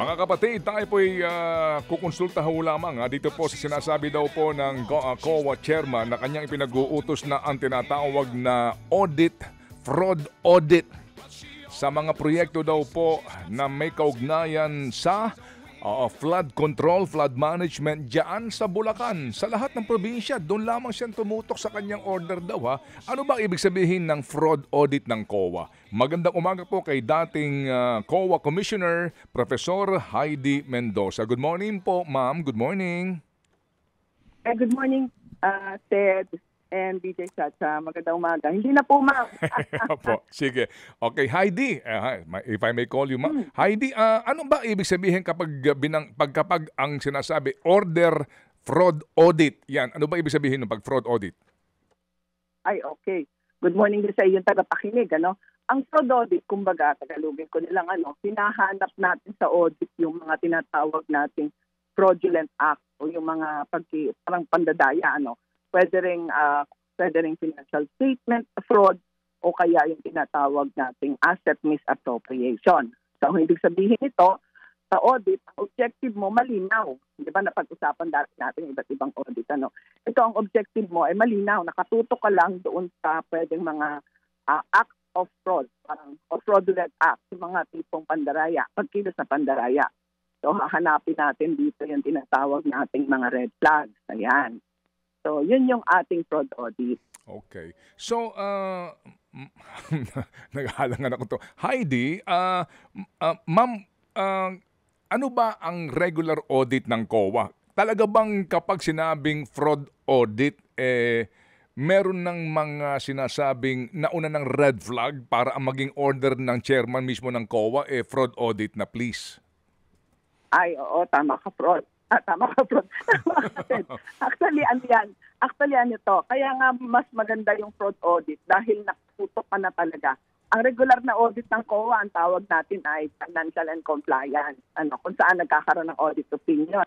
Mga kapatid, tayo po'y kukonsulta ho lamang dito po sa sinasabi daw po ng COA chairman na kanyang ipinag-uutos na ang tinatawag na audit, fraud audit sa mga proyekto daw po na may kaugnayan sa flood control, flood management dyan sa Bulacan. Sa lahat ng probinsya, doon lamang siyang tumutok sa kanyang order daw ha. Ano ba ibig sabihin ng fraud audit ng COA? Magandang umaga po kay dating COA Commissioner, Professor Heidi Mendoza. Good morning po, ma'am. Good morning. Good morning, Ted and DJ Chacha. Magandang umaga. Hindi na po, ma'am. Opo, sige. Okay, Heidi, if I may call you, ma'am. Heidi, ano ba ibig sabihin kapag ang sinasabi order fraud audit? Yan, ano ba ibig sabihin ng pag fraud audit? Ay, okay. Good morning din sa iyong tagapakinig, ano? Ang fraud audit, kumbaga, tagalogin ko nilang hinahanap natin sa audit yung mga tinatawag nating fraudulent act o yung mga parang pandadaya, Pwede ring financial statement fraud o kaya yung tinatawag nating asset misappropriation. So, ibig sabihin ito, sa audit, ang objective mo malinaw. Di ba napag-usapan dati natin iba't ibang audit. Ito ang objective mo ay malinaw. Nakatutok ka lang doon sa pwedeng mga act of fraud, parang o fraudulent act, yung mga tipong pandaraya, pagkilos na pandaraya. So, hahanapin natin dito yung tinatawag nating mga red flags. Ayan. So, yun yung ating fraud audit. Okay. So, naghahalangan ako to. Heidi, ma'am, ano ba ang regular audit ng COA? Talaga bang kapag sinabing fraud audit, meron ng mga sinasabing nauna ng red flag para ang maging order ng chairman mismo ng COA, fraud audit na please? Ay, oo, tama ka, fraud. Tama ka, fraud. Actually, ano ito? Kaya nga mas maganda yung fraud audit dahil nakatutok ka na talaga. Ang regular na audit ng COA, ang tawag natin ay financial and compliance. Kung saan nagkakaroon ng audit opinion.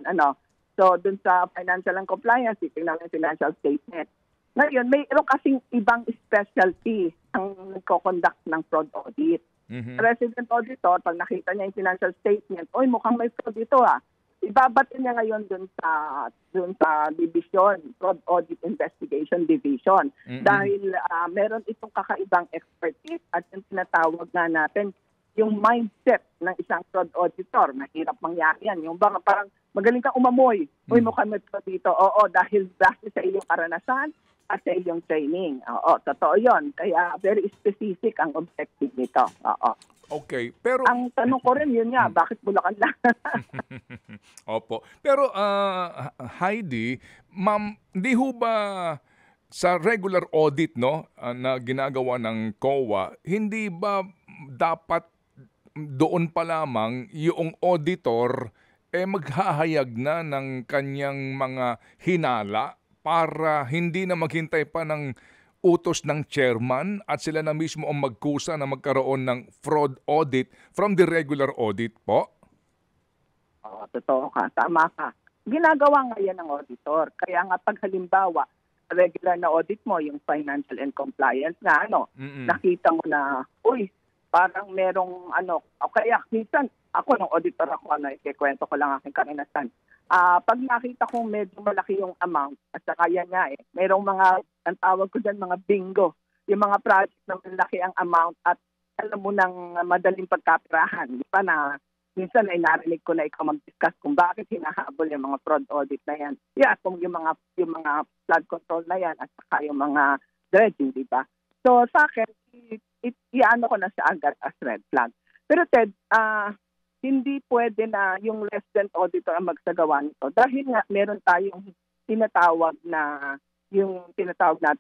So, dun sa financial and compliance, titingnan ng financial statement. Ngayon, mayroon kasing ibang specialty ang nagko-conduct ng fraud audit. Mm-hmm. Resident auditor, pag nakita niya yung financial statement, mukhang may fraud ito ibabatin niya ngayon dun sa division, Fraud Audit Investigation Division. Mm-hmm. Dahil meron itong kakaibang expertise at yung tinatawag na natin yung mindset ng isang fraud auditor. Mahirap mangyari yan. Yung parang magaling kang umamoy. Mukhang may fraud dito. Oo, dahil base sa iyong karanasan at sa iyong training. Oo, totoo yun. Kaya very specific ang objective nito. Oo. Okay, pero ang tanong ko rin yun nga, bakit Bulacan lang? Opo. Pero Heidi, ma'am, di ho ba sa regular audit na ginagawa ng COA, hindi ba dapat doon pa lamang yung auditor maghahayag na ng kanyang mga hinala para hindi na maghintay pa ng utos ng chairman at sila na mismo ang magkusa na magkaroon ng fraud audit from the regular audit po? Totoo ka. Tama ka. Ginagawa nga yan ng auditor. Kaya nga pag halimbawa, regular na audit mo, yung financial and compliance na nakita mo na, parang merong kaya minsan, ako nung auditor ako, ikikwento ko lang aking karanasan. Pag nakita kong medyo malaki yung amount, at saka yan nga merong mga, ang tawag ko dyan, mga bingo. Yung mga project na malaki ang amount at alam mo nang madaling pagkapirahan. Di ba na minsan ay narinig ko na ikaw mag-discuss kung bakit hinahabol yung mga fraud audit na yan. Kung yung mga flood control na yan at saka yung mga dredging, di ba? So sa akin, iano ko na siya agad as red flag. Pero Ted, hindi pwede na yung resident auditor ang magsagawa nito dahil nga meron tayong tinatawag natin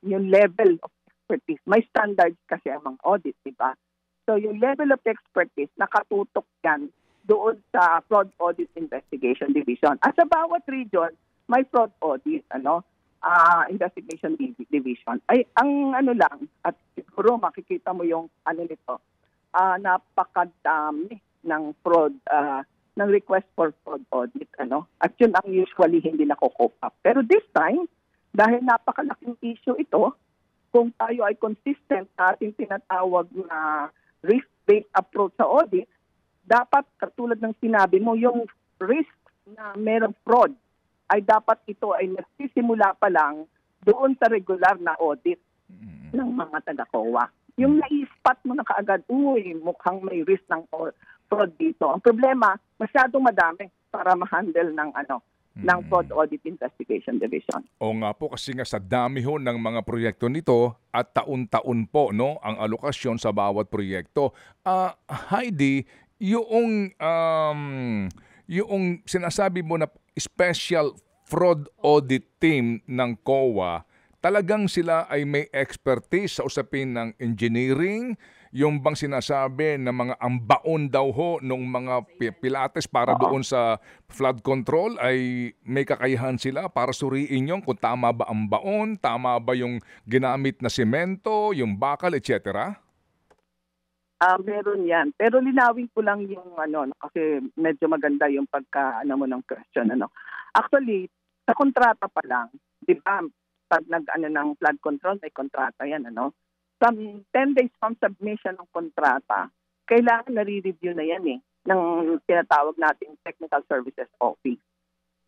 yung level of expertise. May standards kasi ang mga audit, di ba? So yung level of expertise, nakatutok yan doon sa Fraud Audit Investigation Division. At sa bawat region, may fraud audit, investigation division. Ay, ang lang, at siguro makikita mo yung nito, napakadami ng fraud, ng request for fraud audit, At yun ang usually hindi nako-cope up. Pero this time, dahil napakalaking issue ito, kung tayo ay consistent sa ating tinatawag na risk-based approach sa audit, dapat katulad ng sinabi mo, yung risk na merong fraud ay dapat ito ay nagsisimula pa lang doon sa regular na audit ng mga taga-COA. Yung nai-spot mo na kaagad, mukhang may risk ng fraud dito. Ang problema, masyadong madami para ma-handle ng Fraud Audit Investigation Division. O nga po, kasi nga sa dami ho ng mga proyekto nito at taon-taon po no ang alokasyon sa bawat proyekto. Heidi, yung sinasabi mo na special fraud audit team ng COA, talagang sila ay may expertise sa usapin ng engineering, yung bang sinasabi na mga ambaon daw ho nung mga pilates para doon sa flood control ay may kakayahan sila para suriin yung kung tama ba ang baon, tama ba yung ginamit na semento, yung bakal, etc.? Meron yan. Pero linawin ko lang yung kasi medyo maganda yung mo ng question. Actually, sa kontrata pa lang, di ba, pag ng flood control, may kontrata yan, Some 10 days from submission ng kontrata, kailangan nare-review na yan ng tinatawag nating Technical Services Office.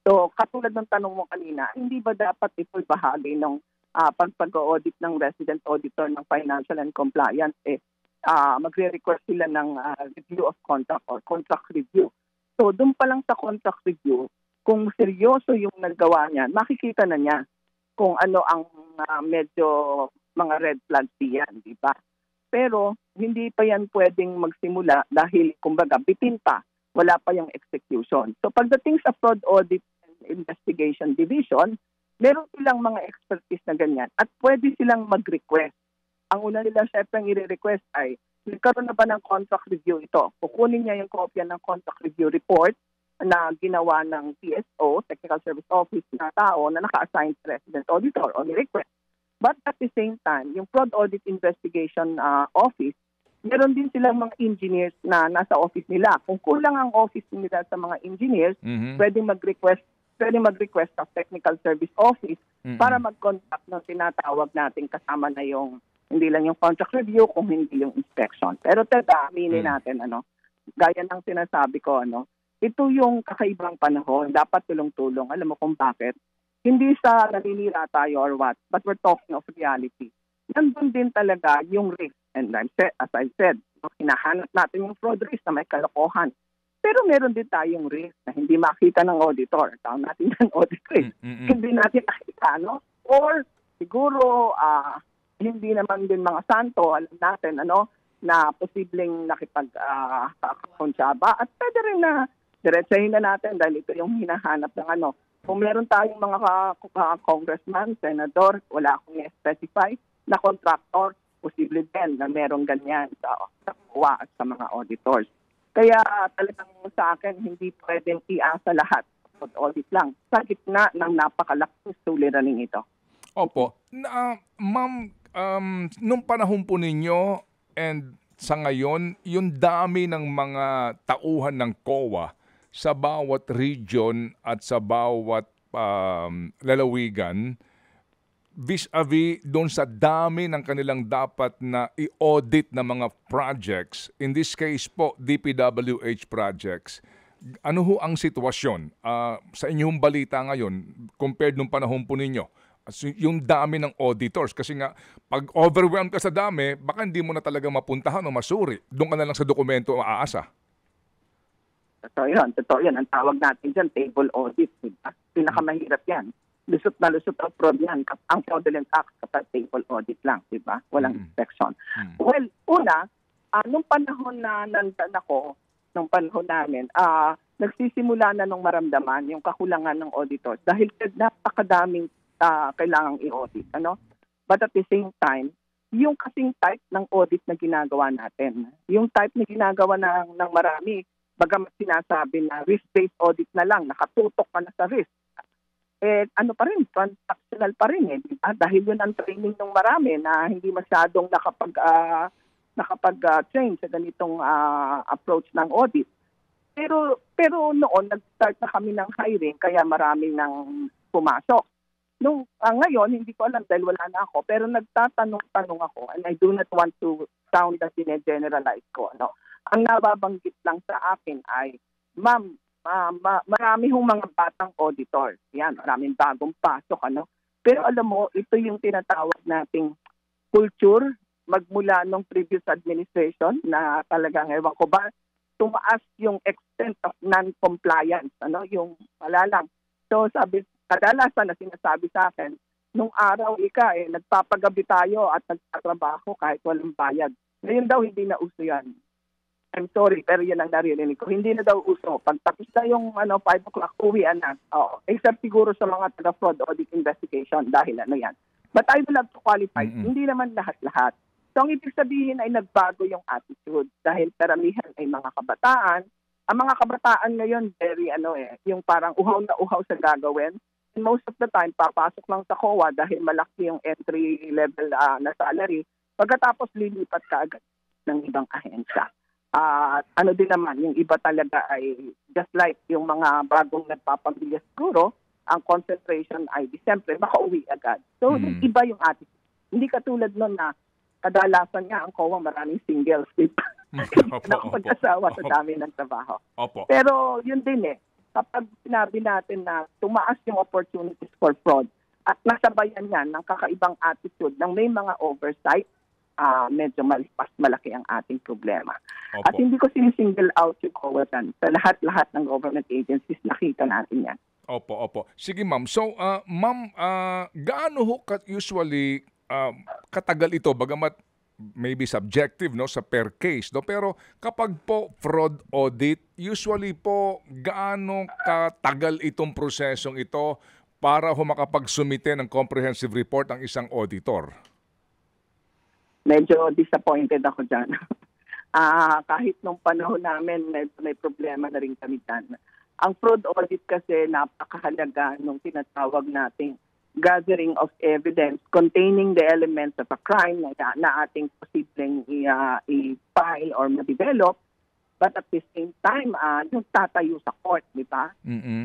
So, katulad ng tanong mo kanina, hindi ba dapat ito'y bahagi ng pag-audit ng resident auditor ng financial and compliance, magre-request sila ng review of contract or contract review. So, doon pa lang sa contract review, kung seryoso yung nagawa niya, makikita na niya kung ano ang medyo mga red flags diyan, di ba? Pero hindi pa yan pwedeng magsimula dahil kumbaga bitin pa, wala pa yung execution. So pagdating sa Fraud Audit and Investigation Division, meron silang mga expertise na ganyan at pwede silang mag-request. Ang una nila syempre ang i-request ay nagkaroon na ba ng contract review ito? Kukunin niya yung kopya ng contract review report na ginawa ng TSO, Technical Service Office na tao na naka-assign sa resident auditor o ni-request. But at the same time, yung Fraud Audit Investigation Office, meron din silang mga engineers na nasa office nila. Kung kulang ang office nila sa mga engineers, pwedeng mag-request sa Technical Service Office para mag-contact ng tinatawag natin kasama na yung, hindi lang yung contract review, kung hindi yung inspection. Pero aminin natin, gaya ng sinasabi ko, ito yung kakaibang panahon, dapat tulong-tulong. Alam mo kung bakit? Hindi sa naninira tayo or what, but we're talking of reality. Nandun din talaga yung risk. And as I said, hinahanap natin yung fraud risk na may kalokohan. Pero meron din tayong risk na hindi makita ng auditor. Tawag natin ng audit risk. Hindi natin nakita, Or siguro, hindi naman din mga santo, alam natin, na posibleng nakipag-konsyaba. At pwede rin na diretsahin na natin dahil ito yung hinahanap ng Kung meron tayong mga congressman, senador, wala akong i-specify, na contractor, posible din na merong ganyan sa COA at sa mga auditors. Kaya talagang sa akin, hindi pwedeng iasa lahat. Audit lang. Sa gitna ng napakalaking suliraning ito. Opo. Ma'am, nung panahon po ninyo and sa ngayon, yung dami ng mga tauhan ng COA sa bawat region at sa bawat lalawigan, vis-a-vis doon sa dami ng kanilang dapat na i-audit na mga projects, in this case po, DPWH projects, ano ho ang sitwasyon sa inyong balita ngayon compared nung panahon po ninyo? Yung dami ng auditors, kasi nga, pag overwhelmed ka sa dami, baka hindi mo na talaga mapuntahan o masuri. Doon ka na lang sa dokumento aasa. Totoo yun. Ang tawag natin dyan, table audit. Diba? Pinakamahirap yan. Lusot na lusot ang fraud yan. Ang fraudulent act kapag table audit lang. Diba? Walang inspection. Well, una, nung panahon na nandun ako, nung panahon namin, nagsisimula na nung maramdaman yung kakulangan ng auditors dahil napakadaming kailangang i-audit. But at the same time, yung kasing type ng audit na ginagawa natin, yung type na ginagawa ng marami, bagamat sinasabi na risk-based audit na lang, nakatutok ka na sa risk. Pa rin, transactional pa rin diba? Dahil yun ang training ng marami na hindi masyadong nakapag-train sa ganitong approach ng audit. Pero noon, nag-start na kami ng hiring, kaya marami nang pumasok. Ngayon, hindi ko alam dahil wala na ako, pero nagtatanong-tanong ako, and I do not want to sound that in-generalize ko. Ang nababanggit lang sa akin ay, ma'am, marami hong mga batang auditor. Yan, maraming bagong pasok, ano. Pero alam mo, ito yung tinatawag nating culture magmula nung previous administration na talagang, ewan ko ba, tumaas yung extent of non-compliance, ano, yung malalang. So sabi, kadalasan na sinasabi sa akin, nung araw nagpapagabi tayo at nagtatrabaho kahit walang bayad. Ngayon daw hindi na uso yan. I'm sorry, pero yan ang naririnig ko. Hindi na daw uso. Pag tapos na yung 5 o'clock, uwian na. Except siguro sa mga taga-fraud audit investigation dahil yan. But I will have to qualify. Hindi naman lahat-lahat. So ang ibig sabihin ay nagbago yung attitude dahil karamihan ay mga kabataan. Ang mga kabataan ngayon, very yung parang uhaw na uhaw sa gagawin. And most of the time, papasok lang sa COA dahil malaki yung entry level na salary. Pagkatapos lilipat ka agad ng ibang ahensya. Din naman, yung iba talaga ay just like yung mga bagong nagpapamilya siguro, ang concentration ay siyempre makauwi agad. So, iba yung attitude. Hindi katulad nun na kadalasan nga ang COA maraming singles. Nakapag-asawa sa dami ng trabaho. Pero yun din kapag sinabi natin na tumaas yung opportunities for fraud at nasabayan yan ng kakaibang attitude ng may mga oversight, medyo mas malaki ang ating problema. At hindi ko sinisingle out yung COA dyan. Sa lahat-lahat ng government agencies, nakita natin yan. Opo. Sige, ma'am. So, ma'am, gaano ho usually katagal ito? Bagamat maybe subjective sa per case. Pero kapag po fraud audit, usually po gaano katagal itong prosesong ito para ho makapagsumite ng comprehensive report ang isang auditor? Medyo disappointed ako dyan. Kahit nung panahon namin, may problema na rin kami dyan. Ang fraud audit kasi napakahalaga nung tinatawag nating gathering of evidence containing the elements of a crime na ating posibleng i-file or ma-develop. But at the same time, yung tatayo sa court, di ba?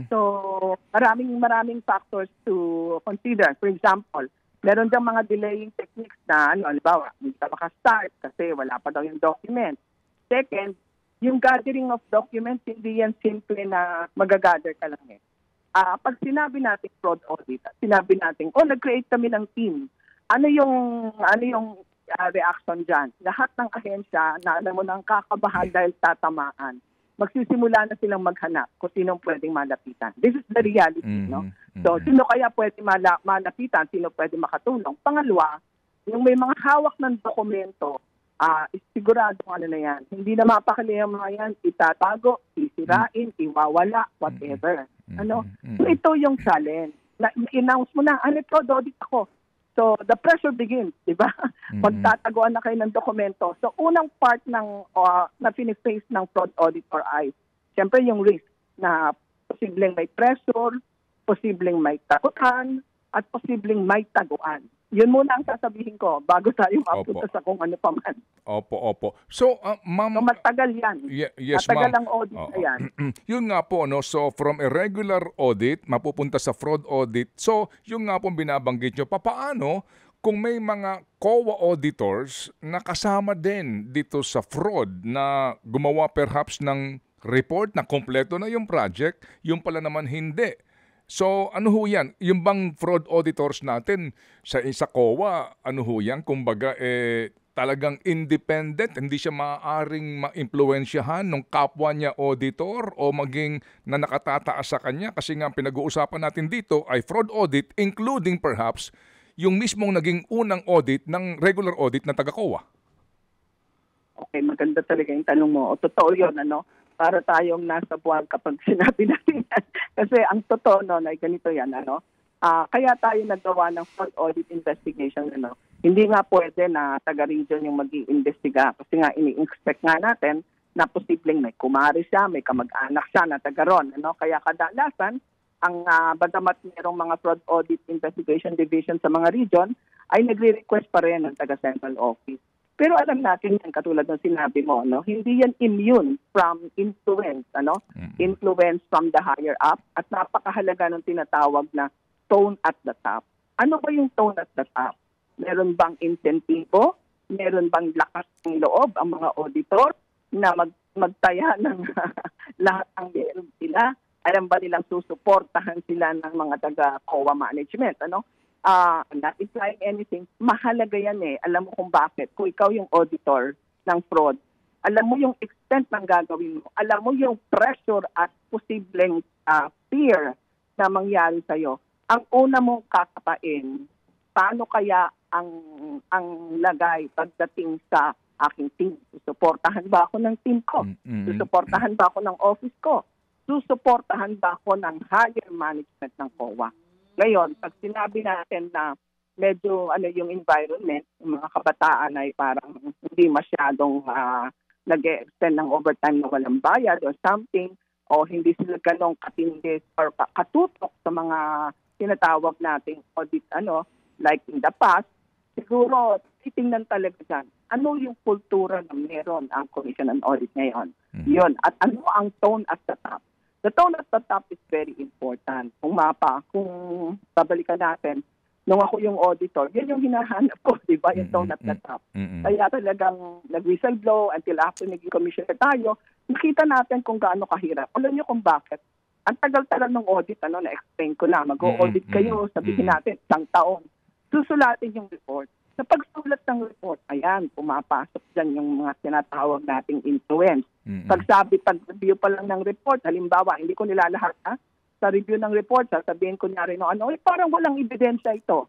So, maraming factors to consider. For example, meron diyang mga delaying techniques na, halimbawa, hindi ka makastart kasi wala pa daw yung document. Second, yung gathering of documents, hindi yan simple na magagather ka lang pag sinabi natin fraud audit, sinabi natin, nag-create kami ng team. Ano yung reaction dyan? Lahat ng ahensya na alam mo nang kakabahan dahil tatamaan, magsisimula na silang maghanap kung sinong pwedeng malapitan. This is the reality, no? So, sino kaya pwede malapitan, sino pwede makatulong. Pangalawa, yung may mga hawak ng dokumento, sigurado na yan. Hindi na mapakali ang mga yan, itatago, isirain, iwawala, whatever. So, ito yung challenge. I-announce mo na, fraud audit ako. So, the pressure begins, di ba? Magtataguan na kayo ng dokumento. So, unang part ng na finiface ng fraud auditor ay, siyempre yung risk na posibleng may pressure, posibleng may takutan, at posibleng may taguan. Yun muna ang sasabihin ko bago tayo mapunta sa kung ano pa man. Opo. So, ma'am... So, matagal yan. Yes, matagal ma'am. ang audit na yan. Yun nga po, so from a regular audit, mapupunta sa fraud audit. So, yun nga po binabanggit nyo, papaano kung may mga COA auditors na kasama din dito sa fraud na gumawa perhaps ng report na kompleto na yung project, yung pala naman hindi. So, ano ho yan? Yung bang fraud auditors natin sa COA, ano ho yan? Kumbaga, talagang independent, hindi siya maaaring ma-impluensyahan ng kapwa niya auditor o maging na nakatataas sa kanya kasi nga pinag-uusapan natin dito ay fraud audit including perhaps yung mismong naging unang audit ng regular audit na taga-COA. Okay, maganda talaga yung tanong mo. Totoo yun, para tayong nasa buwan kapag sinabi natin yan. Kasi ang totoo ay ganito yan, kaya tayo nagawa ng fraud audit investigation, Hindi nga pwede na taga-region yung mag-iimbestiga kasi nga ini-expect nga natin na posibleng may kumari siya, may kamag-anak siya na taga-ron, Kaya kadalasan, ang bagamat mayroong mga fraud audit investigation division sa mga region, ay nagre-request pa rin ng taga-central office. Pero alam natin yan, katulad ng sinabi mo, hindi yan immune from influence, influence from the higher up at napakahalaga ng tinatawag na tone at the top. Ano ba yung tone at the top? Meron bang insentibo? Meron bang lakas ng loob ang mga auditor? na magtaya ng lahat ng meron sila? Alam ba nilang susuportahan sila ng mga taga-COA management? Ano? Not implying anything. Mahalaga yan eh. Alam mo kung bakit. Kung ikaw yung auditor ng fraud, alam mo yung extent ng gagawin mo. Alam mo yung pressure at posibleng fear na mangyari sa'yo. Ang una mong kakapain, paano kaya ang lagay pagdating sa aking team? Susuportahan ba ako ng team ko? Susuportahan ba ako ng office ko? Susuportahan ba ako ng higher management ng COA? Ngayon, pag sinabi natin na medyo yung environment, yung mga kabataan ay parang hindi masyadong nag-extend ng overtime na walang bayad or something, o hindi sila ganong katindi or katutok sa mga tinatawag nating audit, like in the past, siguro titingnan talaga dyan, ano yung kultura na meron ang Commission on Audit ngayon. Yun. At ano ang tone at the top. The tone at the top is very important. Kung babalikan natin, nung ako yung auditor, yan yung hinahanap ko, di ba? Yung tone at the top. Kaya talagang nag-whistleblow until after naging commissioner tayo, nakita natin kung gaano kahirap. Alam niyo kung bakit? Ang tagal-tagal ng audit, na-explain ko na, mag-audit kayo, sabihin natin, isang taon. Susulatin yung report. Sa pagsulat ng report, ayan, pumapasok dyan yung mga tinatawag nating influence. Pag-review pa lang ng report, halimbawa, hindi ko nilalahat, sa review ng report, sasabihin ko niya rin, parang walang ebidensya ito.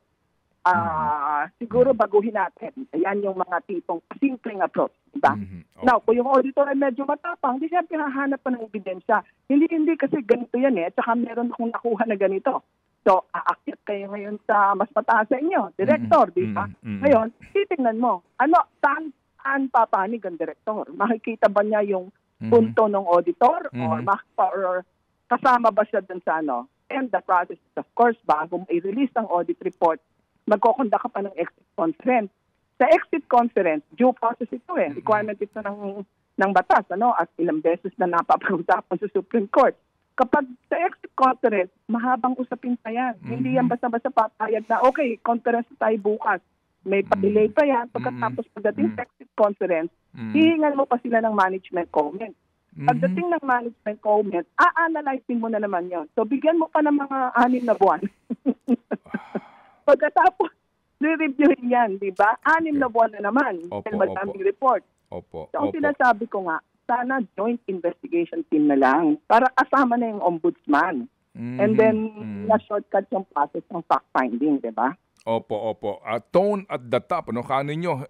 Siguro baguhin natin. Ayan yung mga tipong simpleng approach. Diba? Okay. Now, kung yung auditor ay medyo matapang, di siyempre hahanap pa ng ebidensya. Hindi kasi ganito yan eh. At saka meron akong nakuha na ganito. So, aakyat kayo ngayon sa mas mataas sa inyo, director, di ba? Ngayon, titingnan mo, saan papanig ang director? Makikita ba niya yung punto ng auditor or kasama ba siya dun sa And the process is, of course, bago mo i-release ang audit report, magkokonda ka pa ng exit conference. Sa exit conference, due process ito eh. Requirement ito ng batas, at ilang beses na napapag-usapan sa Supreme Court. Kapag sa exit conference, mahabang usapin pa yan. Hindi yan basta-basta papayag na, okay, conference tayo bukas. May pa-delay pa yan. Pagkatapos pagdating sa exit conference, hihingan mo pa sila ng management comment. Pagdating ng management comment, a-analyzing mo na naman yon. So, bigyan mo pa ng mga 6 na buwan. Pagkatapos, re-reviewin yan, di ba? 6 na buwan na naman. Dahil madaming report. So, ang sinasabi ko nga, sana joint investigation team na lang para kasama na yung ombudsman. And then, na-shortcut yung process ng fact-finding, di ba? Opo. Tone at the top, kaninyo,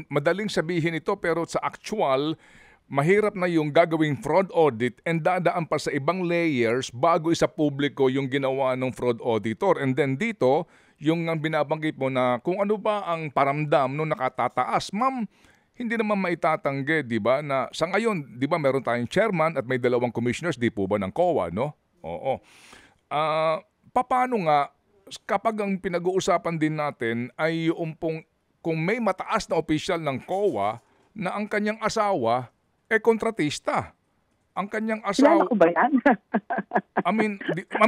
madaling sabihin ito pero sa actual, mahirap na yung gagawing fraud audit and dadaan pa sa ibang layers bago isa publiko yung ginawa ng fraud auditor. And then dito, yung binabanggit mo na kung ano ba ang paramdam nung nakatataas. Ma'am, hindi naman maitatanggi, di ba, na sa ngayon, di ba, meron tayong chairman at may 2 commissioners, di po ba ng COA, no? Oo. Paano nga, kapag ang pinag-uusapan din natin ay yung kung may mataas na opisyal ng COA na ang kanyang asawa kontratista. Ang kanyang asawa. Kilala ko ba yan? I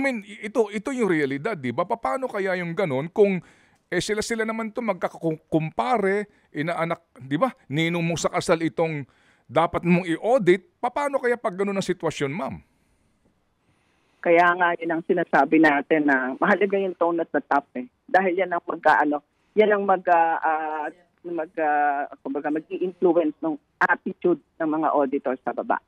mean, ito yung realidad, di ba? Paano kaya yung ganun kung sila naman to magkakakumpare, inaanak, di ba? Ninong mo sa kasal itong dapat mong i-audit. Paano kaya pag ganun ang sitwasyon, ma'am? Kaya nga yun ang sinasabi natin na mahalaga yung tone at the top eh. Dahil yan ang mag-i-influence ng attitude ng mga auditors sa baba.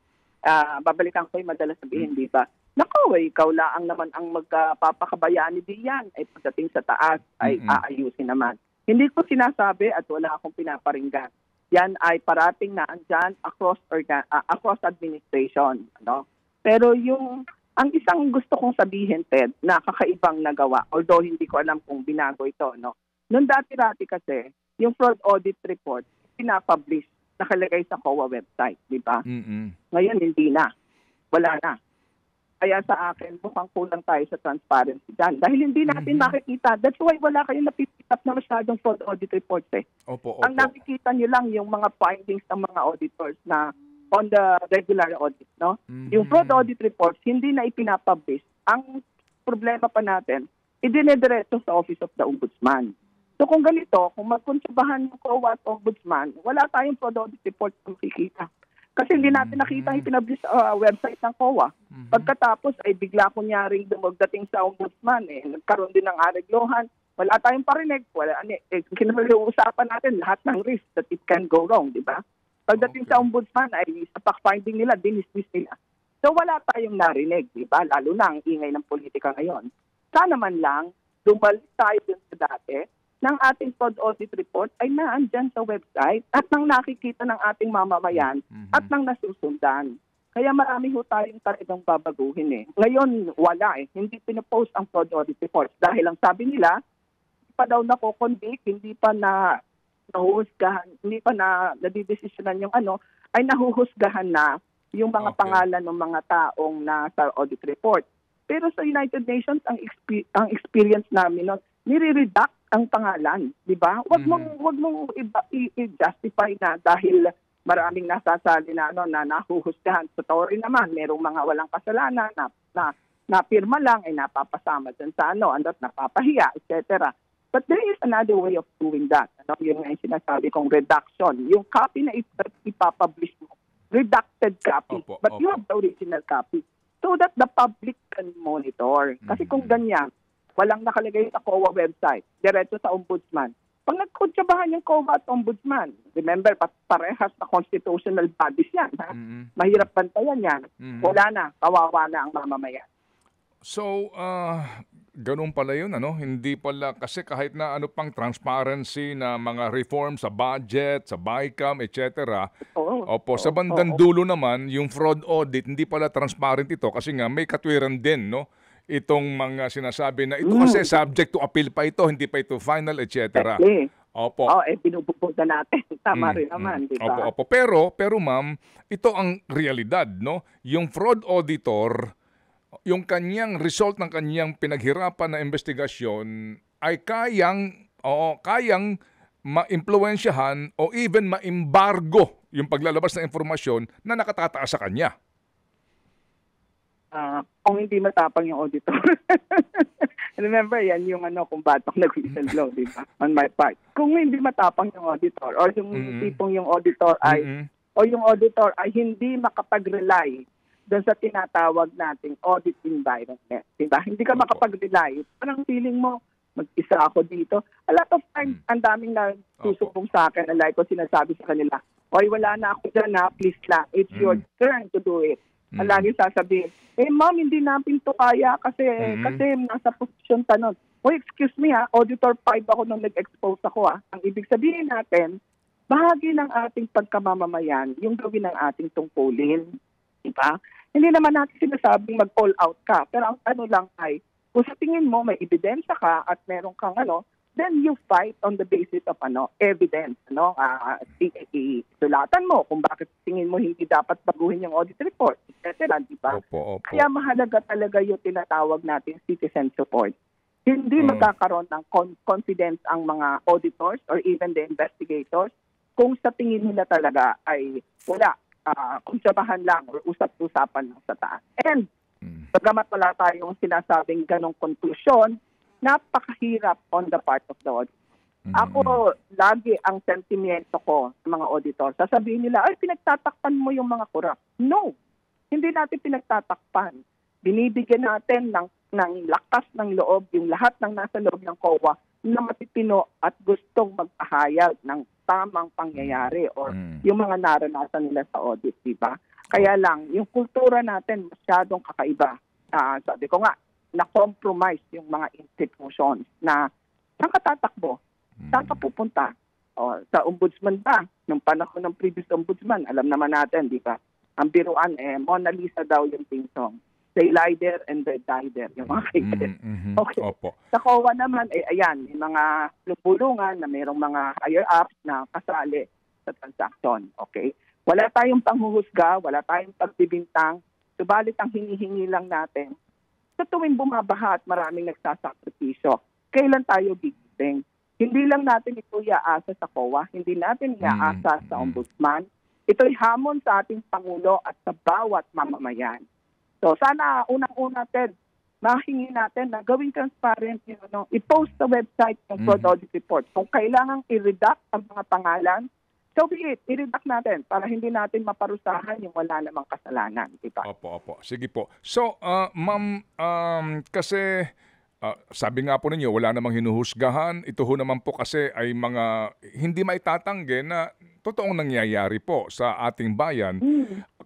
Babalikan ko yung madalas sabihin, di ba? Naku, ikaw lang naman ang magpapakabayani din yan. Ay pagdating sa taas, ay aayusin naman. Hindi ko sinasabi at wala akong pinaparinggan. Yan ay parating na andyan across administration. Pero ang isang gusto kong sabihin, Ted, na kakaibang nagawa, although hindi ko alam kung binago ito, Noong dati-dati kasi, yung fraud audit report, pinapublish, nakalagay sa COA website, di ba? Ngayon, hindi na. Wala na. Kaya sa akin, mukhang kulang tayo sa transparency dyan. Dahil hindi natin makikita. That's why wala kayong napipitap na masyadong fraud audit reports eh. Opo. Ang nakikita nyo lang yung mga findings ng mga auditors na on the regular audit, no? Yung fraud audit reports, hindi na ipinapublish. Ang problema pa natin, idinediretso sa Office of the Ombudsman. So kung ganito, kung magkonsubahan ng COA at Ombudsman, wala tayong fraud audit report na makikita. Kasi hindi natin nakita yung pinablis sa website ng COA. Pagkatapos ay bigla kunyaring dumagdating sa ombudsman. Nagkaroon din ng areglohan. Wala tayong parinig. Kinauusapan natin lahat ng risk that it can go wrong, di ba? Pagdating sa ombudsman ay sa fact-finding nila, dinismiss nila. So wala tayong narinig, di ba? Lalo na ang ingay ng politika ngayon. Sana man lang, dumalik tayo dun sa dati ng ating fraud audit report ay naandyan sa website at nang nakikita ng ating mamamayan at nang nasusundan. Kaya marami ho tayong talagang babaguhin. Ngayon, wala . Hindi pinopost ang fraud audit reports dahil ang sabi nila, hindi pa daw nako-convict, hindi pa na nahuhusgahan, hindi pa na nadidesisyonan yung ay nahuhusgahan na yung mga pangalan ng mga taong nasa audit report. Pero sa United Nations, ang experience namin nun, nire-redact ang pangalan, di ba? Wag mong i-justify na dahil maraming nasasali na nahuhusgahan. Sa Tory naman, merong mga walang kasalanan na pirma lang ay napapasama dyan sa napapahiya, etc. But there is another way of doing that. Yun nga yung sinasabi kong reduction. Yung copy na ipapublish mo, redacted copy. But you have the original copy so that the public can monitor. Kasi kung ganyan, walang nakalagay sa COA website, diretso sa ombudsman. Pag nagkuntsabahan yung COA at ombudsman, remember, parehas na constitutional bodies yan. Mahirap bantayan yan. Wala na, kawawa na ang mamamayan. So, ganun pala yun, Hindi pala, kasi kahit na pang transparency na mga reform sa budget, sa BICAM, etc. Sa bandang dulo naman, yung fraud audit, hindi pala transparent ito kasi nga may katwiran din, itong mga sinasabi na ito kasi subject to appeal pa ito, hindi pa ito final, etc. Opo. Binububog na natin. Tama rin naman, di ba? Opo. Pero ma'am, ito ang realidad, Yung fraud auditor, yung kanyang result ng kanyang pinaghirapan na investigasyon ay kayang ma-impluwensyahan o even ma-embargo yung paglalabas ng informasyon na nakatataas sa kanya. Kung hindi matapang yung auditor. Remember, yan yung kung ba't ako nag-whistle-blow, di ba? On my part. Kung hindi matapang yung auditor or yung tipong yung auditor ay hindi makapag-rely doon sa tinatawag nating audit environment. Diba? Hindi ka makapag-rely. Parang feeling mo, mag-isa ako dito. A lot of times, ang daming nagsusubong sa akin, like ko sinasabi sa kanila, wala na ako dyan please lang. It's your turn to do it. Lagi sasabihin, ma'am, hindi namin to kaya kasi nasa posisyon tanong. Excuse me auditor 5 ako nung nag-expose ako Ang ibig sabihin natin, bahagi ng ating pagkamamamayan, yung gawin ng ating tungkulin. Diba? Hindi naman natin sinasabing mag-all out ka. Pero ang lang ay, kung sa tingin mo may ebidensya ka at meron kang then you fight on the basis of evidence. Sulatan mo kung bakit tingin mo hindi dapat baguhin yung audit report, etc. Diba? Opo. Kaya mahalaga talaga yung tinatawag natin citizen support. Hindi magkakaroon ng confidence ang mga auditors or even the investigators kung sa tingin nila talaga ay wala. Konsabahan lang or usap-usapan lang sa taas. And bagamat wala tayong sinasabing ganong konklusyon, napakahirap on the part of the audit. Ako, lagi ang sentimento ko sa mga auditor. Sasabihin nila, pinagtatakpan mo yung mga corrupt. No, hindi natin pinagtatakpan. Binibigyan natin ng lakas ng loob yung lahat ng nasa loob ng COA na matitino at gustong magpahayag ng tamang pangyayari or yung mga naranasan nila sa audit, diba? Kaya lang, yung kultura natin masyadong kakaiba. Sabi ko nga, na-compromise yung mga institutions na saan ka tatakbo? Saan ka pupunta? Sa ombudsman ba? Nung panahon ng previous ombudsman, alam naman natin, di ba? Ang biruan, Mona Lisa daw yung theme song. They lie there and they die there. Yung mga kaibigan. Okay. Opo. Sa COA naman, ayan, may mga lupulungan na mayroong mga higher-ups na kasali sa transaction. Okay? Wala tayong panghuhusga, wala tayong pagbibintang. Subalit ang hinihingi lang natin, sa tuwing bumabaha at maraming nagsasakripisyo, kailan tayo gigising? Hindi lang natin ito iaasa sa COA, hindi natin iaasa sa ombudsman. Ito'y hamon sa ating Pangulo at sa bawat mamamayan. So sana unang-una, Ted, mahingi natin na gawing transparent, i-post sa website ng fraud audit report. Kung kailangang i-redact ang mga pangalan, So be it, i-redact natin para hindi natin maparusahan yung wala namang kasalanan, di ba? Opo. Sige po. So, ma'am, kasi sabi nga po ninyo, wala namang hinuhusgahan. Ito ho naman po kasi ay mga hindi maitatanggi na totoong nangyayari po sa ating bayan.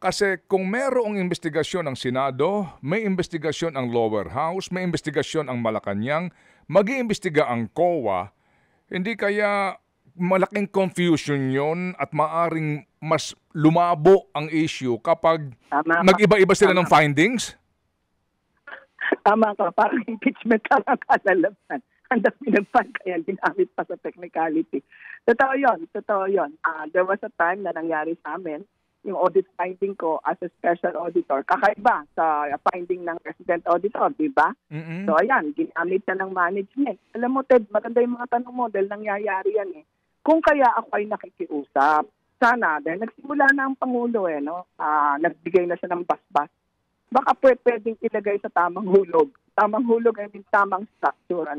Kasi kung merong investigasyon ang Senado, may investigasyon ang Lower House, may investigasyon ang Malacanang, mag-iimbestiga ang COA, hindi kaya malaking confusion yon at maaring mas lumabo ang issue kapag nag-iba-iba sila ng findings? Tama ka, parang impeachment lang ang kalalaban. Ang dami ng fan kaya ginamit pa sa technicality. Totoo yun. There was a time na nangyari sa amin, yung audit finding ko as a special auditor, kakaiba sa finding ng resident auditor, di ba? So ayan, ginamit na ng management. Alam mo, Ted, maganda yung mga tanong mo dahil nangyayari yan eh. Kung kaya ako ay nakikiusap, sana, dahil nagsimula na ang Pangulo nagbigay na siya ng basbas, baka pwedeng ilagay sa tamang hulog. Tamang hulog ay tamang structure,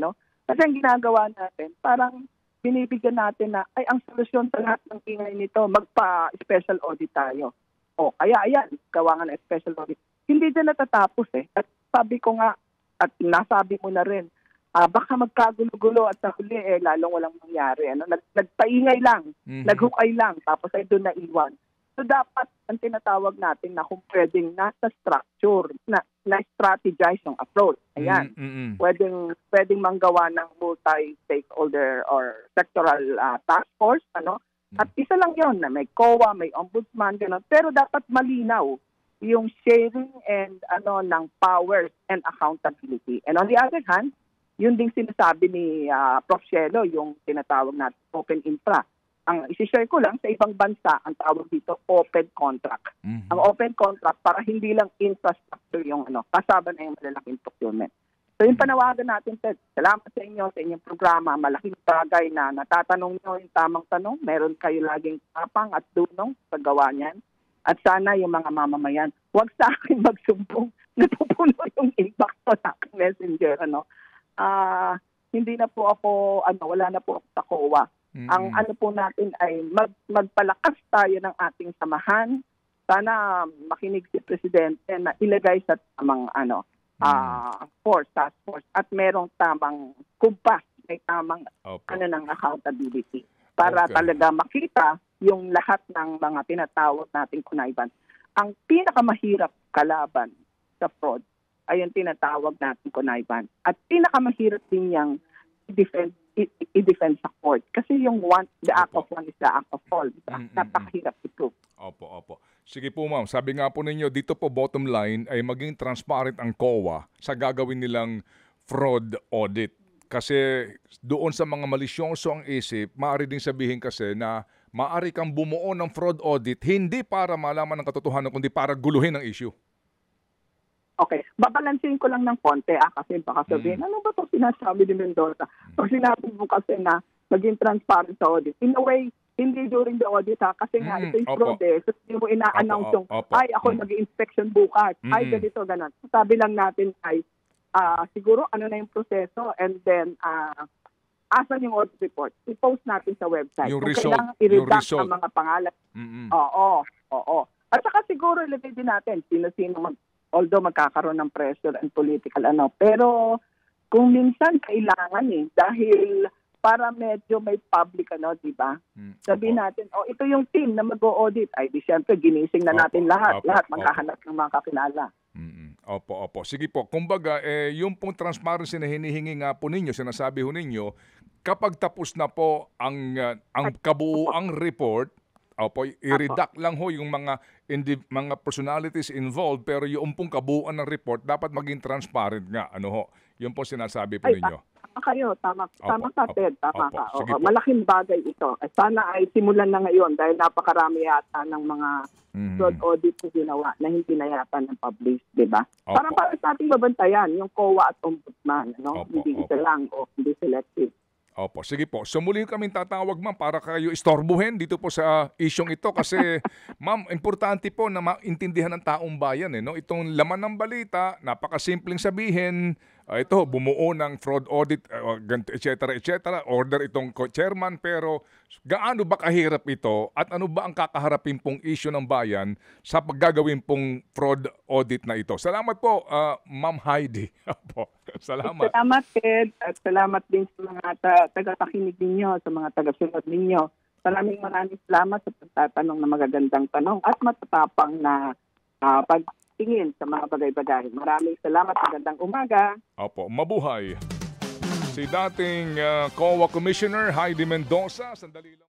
Kasi ang ginagawa natin, parang binibigyan natin na, ang solusyon sa lahat ng ingay nito, magpa-special audit tayo. Kaya ayan, gawa nga ng special audit. Hindi din natatapos eh. At sabi ko nga, at nasabi mo na rin, baka magkagulo-gulo at sa huli lalong walang mangyari. Nagpaingay lang, naghukay lang, tapos ay doon naiwan. So dapat ang tinatawag natin na kung pwedeng nasa structure, na strategize yung approach. Ayan. Pwedeng manggawa ng multi-stakeholder or sectoral task force. At isa lang yon na may COA, may ombudsman, gano'n. Pero dapat malinaw yung sharing and ng powers and accountability. And on the other hand, yun ding sinasabi ni Prof. Cielo, yung tinatawag natin open infra. Ang isi-share ko lang, sa ibang bansa, ang tawag dito open contract. Ang open contract para hindi lang infrastructure yung kasama na yung malalaking procurement. So yung panawagan natin, Ted, salamat sa inyo, sa inyong programa. Malaking bagay na natatanong nyo yung tamang tanong. Meron kayo laging tapang at dunong sa gawa niyan. At sana yung mga mamamayan, huwag sa akin magsumbong. Napupuno yung inbox ko sa aking messenger. Hindi na po ako, wala na po ako sa COA. Ang po natin ay magpalakas tayo ng ating samahan. Sana makinig si Presidente na ilagay sa tamang task force at merong tamang kumpas, may tamang ng accountability para talaga makita yung lahat ng mga tinatawag nating kunayban. Ang pinakamahirap kalaban sa fraud ay yung tinatawag natin kunayban. At pinakamahirap din niyang i-defend sa court. Kasi yung the act of one is the act of all. Napakahirap ito. Opo. Sige po ma'am, sabi nga po ninyo, dito po bottom line ay maging transparent ang COA sa gagawin nilang fraud audit. Kasi doon sa mga malisyoso ang isip, maaari din sabihin kasi na maaari kang bumuo ng fraud audit hindi para malaman ng katotohanan kundi para guluhin ang issue. Okay, babalansin ko lang ng konti kasi baka sabihin, ano ba ito sinasabi ni Mendoza? Pag sinabi mo kasi na maging transparent sa audit, in a way, hindi during the audit kasi nga ito yung fraud so hindi mo ina-announce yung, ako mag-inspection bukas, ganito, ganon. Sabi lang natin ay, siguro ano na yung proseso and then, asan yung audit report? I-post natin sa website. Yung kung result, kailangan i-redact ang mga pangalan. Oo. At saka siguro ilagay din natin sino-sino although magkakaroon ng pressure and political pero kung minsan kailangan dahil para medyo may public di ba? Sabihin natin, ito yung team na mag-o-audit. Ay, di siyempre, ginising na natin lahat maghahanap ng mga kakilala. Opo. Sige po, kumbaga, yung pong transparency na hinihingi nga po ninyo, sinasabi ho ninyo, kapag tapos na po ang kabuuang report, i-redact lang ho yung mga personalities involved pero yung pong kabuuan ng report dapat maging transparent nga. Yun po sinasabi po ninyo. Tama ka, Ted. Tama ka. Malaking bagay ito. Sana ay simulan na ngayon dahil napakarami yata ng mga fraud audit na ginawa na hindi na yata ng publish, di ba? Para sa ating babantayan, yung COA at Ombudsman, hindi isa lang o hindi selective. Opo, sige po. So muli kaming tatawag ma'am para kayo istorbohin dito po sa isyong ito kasi ma'am, importante po na maintindihan ng taong bayan. Itong laman ng balita, napakasimpleng sabihin, ito, bumuo ng fraud audit, ganito, et cetera, order itong chairman, pero gaano ba kahirap ito at ano ba ang kakaharapin pong issue ng bayan sa paggagawin pong fraud audit na ito? Salamat po, Ma'am Heidi. Opo, salamat. Salamat, Ted, at salamat din sa mga tagapakinig ninyo, sa mga tagasunod ninyo. Maraming salamat sa pagtatanong ng magagandang tanong at matatapang na pagtingin sa mga bagay-bagay. Maraming salamat. Magandang umaga. Opo, mabuhay. Si dating COA Commissioner Heidi Mendoza, sandali lang.